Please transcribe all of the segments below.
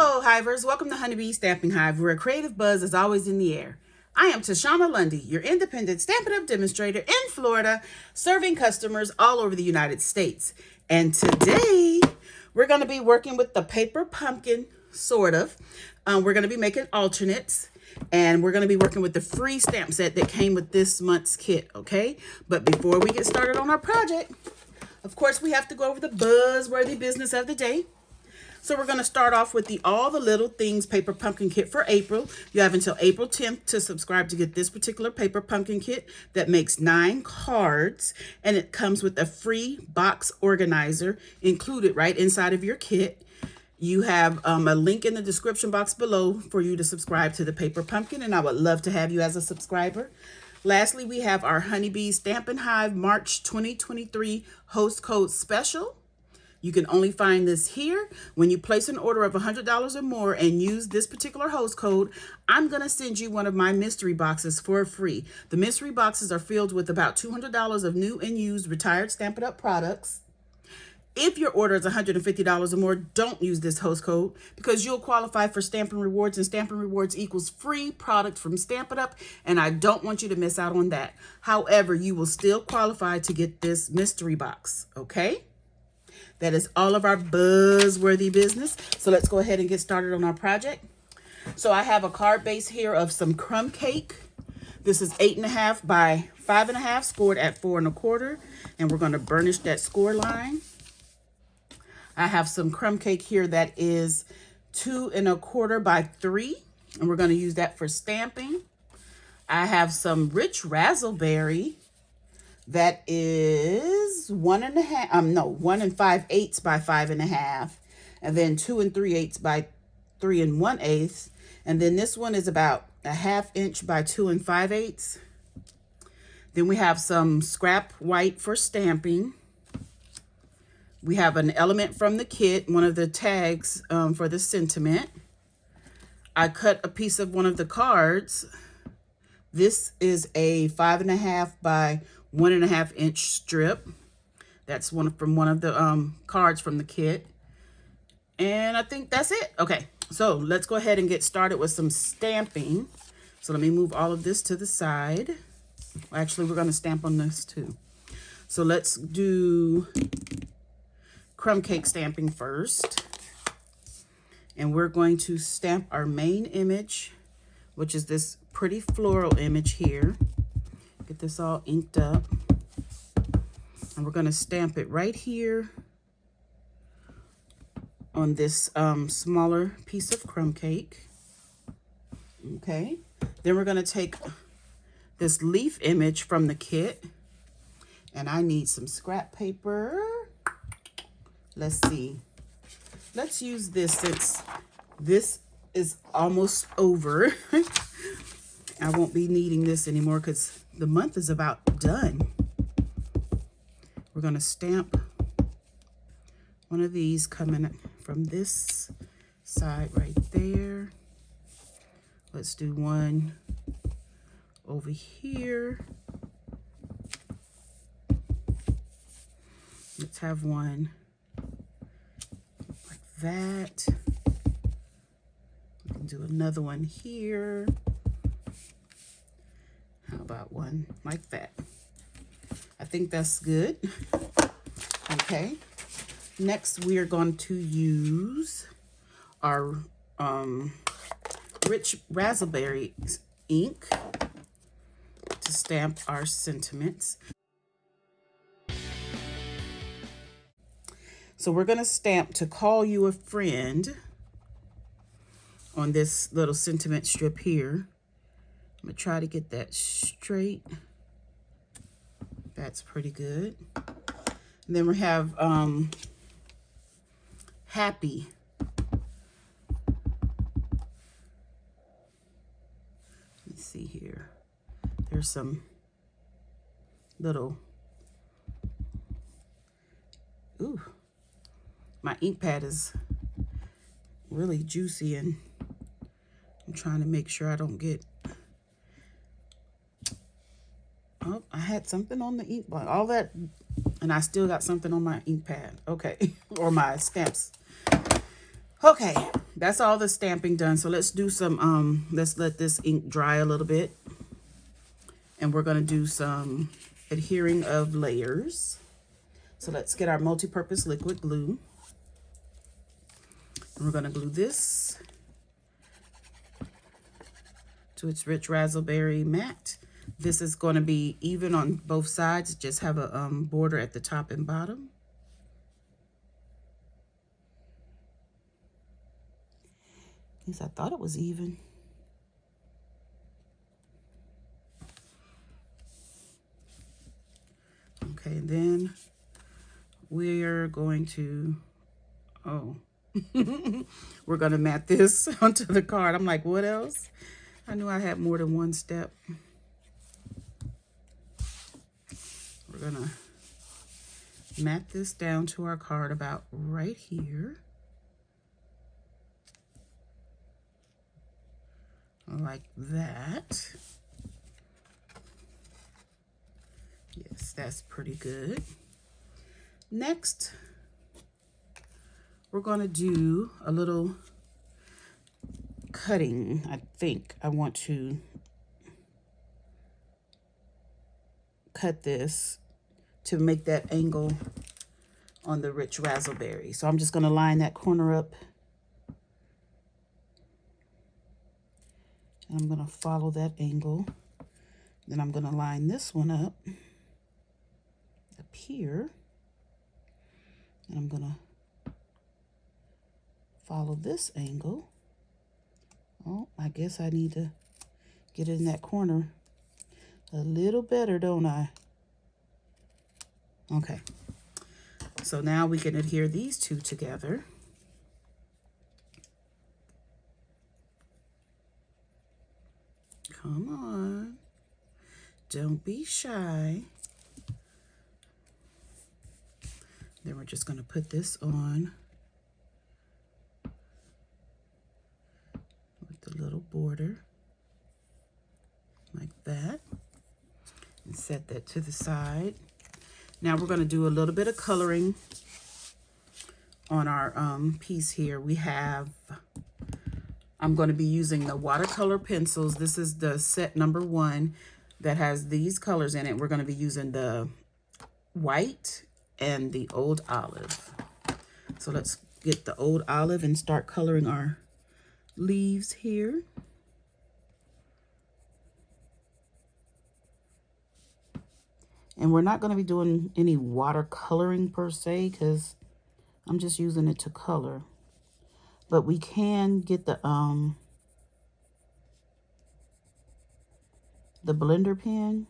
Hello, Hivers. Welcome to Honeybee Stamping Hive, where a creative buzz is always in the air. I am Tashana Lundy, your independent Stampin' Up Demonstrator in Florida, serving customers all over the United States. And today, we're going to be working with the paper pumpkin, sort of. We're going to be making alternates, and we're going to be working with the free stamp set that came with this month's kit, okay? But before we get started on our project, of course, we have to go over the buzzworthy business of the day. So we're going to start off with the All the Little Things Paper Pumpkin Kit for April. You have until April 10th to subscribe to get this particular paper pumpkin kit that makes 9 cards. And it comes with a free box organizer included right inside of your kit. You have a link in the description box below for you to subscribe to the paper pumpkin. And I would love to have you as a subscriber. Lastly, we have our Honeybee Stampin' Hive March 2023 host code special. You can only find this here. When you place an order of $100 or more and use this particular host code, I'm going to send you one of my mystery boxes for free. The mystery boxes are filled with about $200 of new and used retired Stampin' Up products. If your order is $150 or more, don't use this host code because you'll qualify for Stampin' Rewards, and Stampin' Rewards equals free product from Stampin' Up, and I don't want you to miss out on that. However, you will still qualify to get this mystery box, okay? That is all of our buzzworthy business. So let's go ahead and get started on our project. So I have a card base here of some crumb cake. This is 8.5 by 5.5, scored at 4 1/4, and we're going to burnish that score line. I have some crumb cake here that is 2 1/4 by 3, and we're going to use that for stamping. I have some rich razzleberry that is 1 5/8 by 5.5, and then 2 3/8 by 3 1/8, and then this one is about 1/2 inch by 2 5/8. Then we have some scrap white for stamping. We have an element from the kit, one of the tags for the sentiment. I cut a piece of one of the cards. This is a 5.5 by 1.5 inch strip. That's from one of the cards from the kit. And I think that's it. Okay, so let's go ahead and get started with some stamping. So let me move all of this to the side. Actually, we're going to stamp on this too. So let's do crumb cake stamping first. And we're going to stamp our main image, which is this pretty floral image here. Get this all inked up. And we're going to stamp it right here on this smaller piece of crumb cake. Okay. Then we're going to take this leaf image from the kit. And I need some scrap paper. Let's see. Let's use this since this is almost over. I won't be needing this anymore because the month is about done. We're going to stamp one of these coming from this side right there. Let's do one over here. Let's have one like that. We can do another one here. How about one like that? I think that's good. Okay. Next, we are going to use our rich raspberry ink to stamp our sentiments. So we're going to stamp "To Call You a Friend" on this little sentiment strip here. I'm going to try to get that straight. That's pretty good. And then we have happy. Let's see here. There's some little, ooh, my ink pad is really juicy and I'm trying to make sure I don't get, oh, I had something on the ink block, all that, and I still got something on my ink pad. Okay, or my stamps. Okay, that's all the stamping done. So let's do some, let's let this ink dry a little bit. And we're gonna do some adhering of layers. So let's get our multi-purpose liquid glue. And we're gonna glue this to its rich raspberry matte. This is going to be even on both sides, just have a border at the top and bottom. At least I thought it was even. Okay, and then we're going to, we're going to mat this onto the card. I'm like, what else? I knew I had more than one step. We're going to mat this down to our card about right here. Like that. Yes, that's pretty good. Next, we're going to do a little cutting. I think I want to cut this to make that angle on the rich raspberry. So I'm just going to line that corner up. And I'm going to follow that angle. Then I'm going to line this one up here. And I'm going to follow this angle. Oh, I guess I need to get in that corner a little better, don't I? Okay. So now we can adhere these two together. Come on. Don't be shy. Then we're just going to put this on with the little border like that and set that to the side. Now we're going to do a little bit of coloring on our piece here. We have, I'm going to be using the watercolor pencils. This is the set number 1 that has these colors in it. We're going to be using the white and the old olive. So let's get the old olive and start coloring our leaves here. And we're not going to be doing any watercoloring per se, because I'm just using it to color. But we can get the blender pen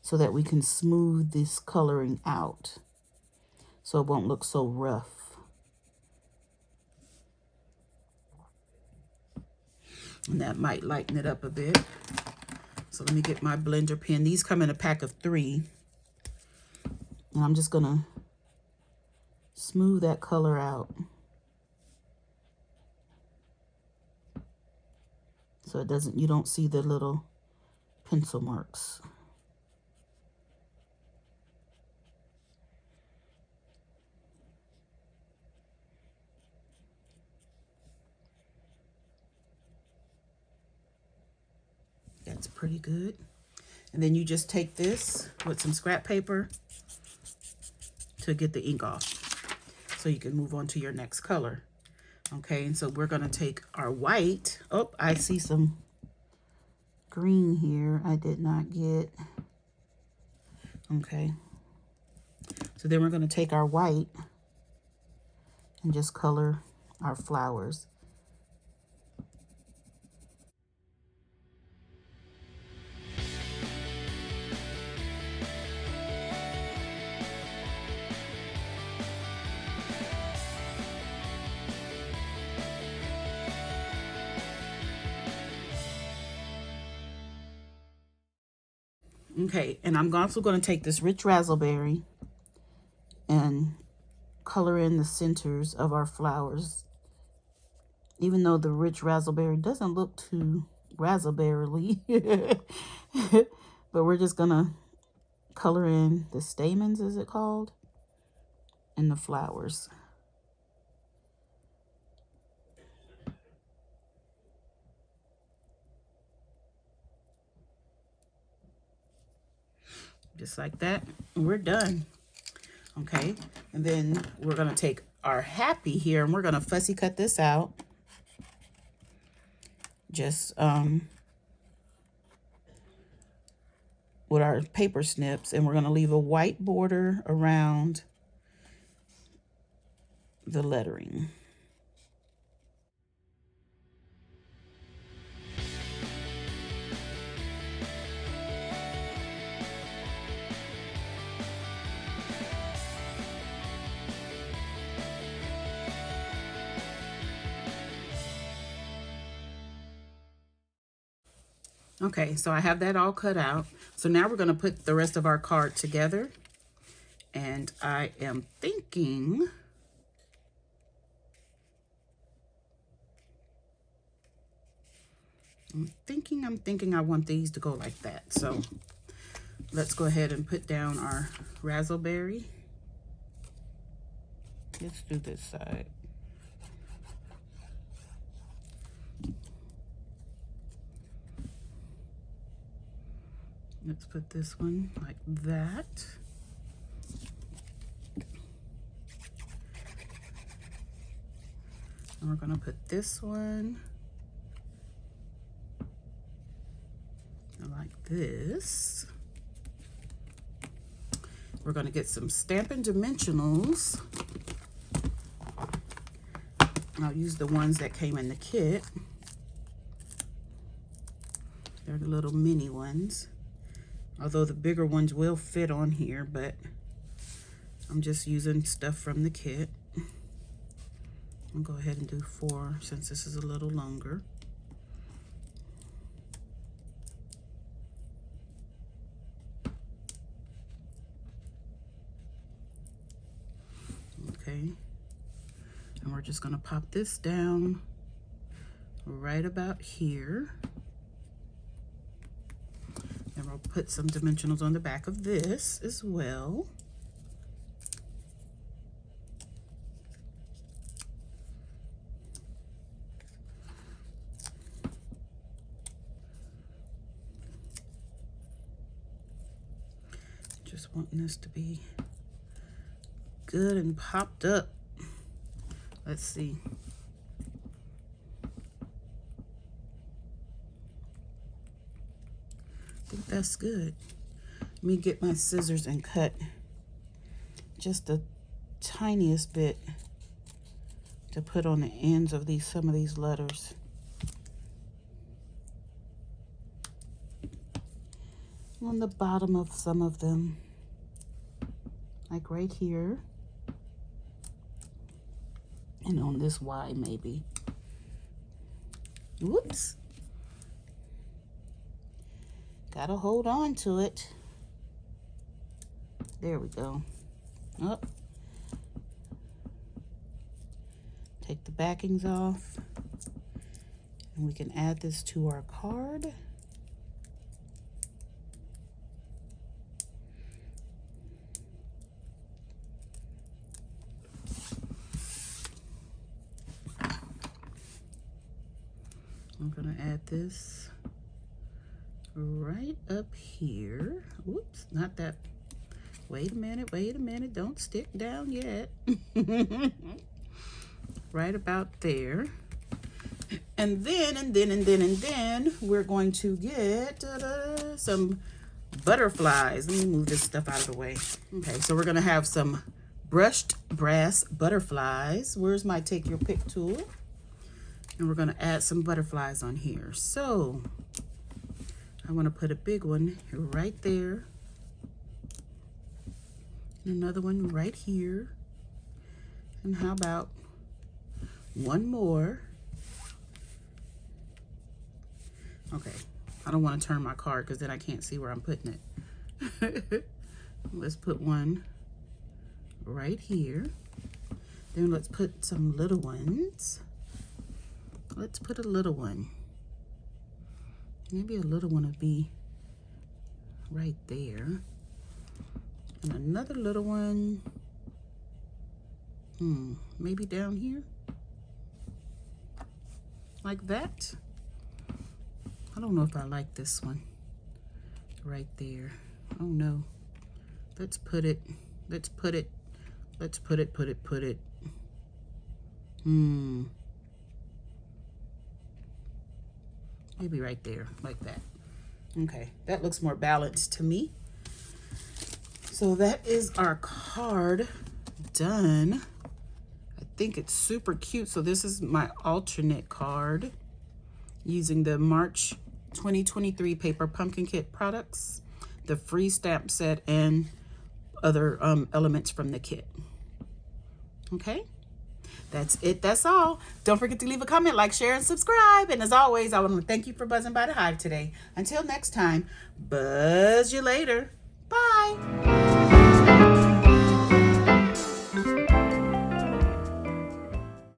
so that we can smooth this coloring out so it won't look so rough. And that might lighten it up a bit. So let me get my blender pen. These come in a pack of 3. And I'm just gonna smooth that color out so it doesn't, you don't see the little pencil marks. That's pretty good. And then you just take this with some scrap paper to get the ink off so you can move on to your next color. Okay, and so we're going to take our white. Oh, I see some green here I did not get. Okay, so then we're going to take our white and just color our flowers. Okay, and I'm also going to take this rich raspberry and color in the centers of our flowers. Even though the rich raspberry doesn't look too raspberry-y, but we're just going to color in the stamens, is it called, and the flowers. Just like that, and we're done. Okay, and then we're gonna take our happy here and we're gonna fussy cut this out. Just with our paper snips, and we're gonna leave a white border around the lettering. Okay, so I have that all cut out. So now we're going to put the rest of our card together. And I am thinking I want these to go like that. So let's go ahead and put down our razzleberry. Let's do this side. Let's put this one like that. And we're going to put this one like this. We're going to get some Stampin' Dimensionals. I'll use the ones that came in the kit. They're the little mini ones. Although the bigger ones will fit on here, but I'm just using stuff from the kit. I'll go ahead and do 4 since this is a little longer. Okay, and we're just gonna pop this down right about here. And we'll put some dimensionals on the back of this as well. Just wanting this to be good and popped up. Let's see. I think that's good. Let me get my scissors and cut just the tiniest bit to put on the ends of some of these letters. On the bottom of some of them, like right here, and on this Y maybe. Whoops. Gotta hold on to it. There we go. Oh. Take the backings off, and we can add this to our card. I'm gonna add this right up here. Oops, not that. Wait a minute, don't stick down yet. Right about there. And then we're going to get some butterflies. Let me move this stuff out of the way. Okay, so we're gonna have some brushed brass butterflies. Where's my take your pick tool? And we're gonna add some butterflies on here. So I wanna put a big one right there. And another one right here. And how about one more? Okay, I don't want to turn my card because then I can't see where I'm putting it. Let's put one right here. Then let's put some little ones. Let's put a little one. Maybe a little one would be right there. And another little one, maybe down here, like that. I don't know if I like this one right there. Oh no, Let's put it. Maybe right there, like that. Okay, that looks more balanced to me. So that is our card done. I think it's super cute. So this is my alternate card using the March 2023 Paper Pumpkin Kit products, the free stamp set, and other elements from the kit. Okay, that's it. That's all. Don't forget to leave a comment, like, share, and subscribe. And as always, I want to thank you for buzzing by the Hive today. Until next time, buzz you later. Bye.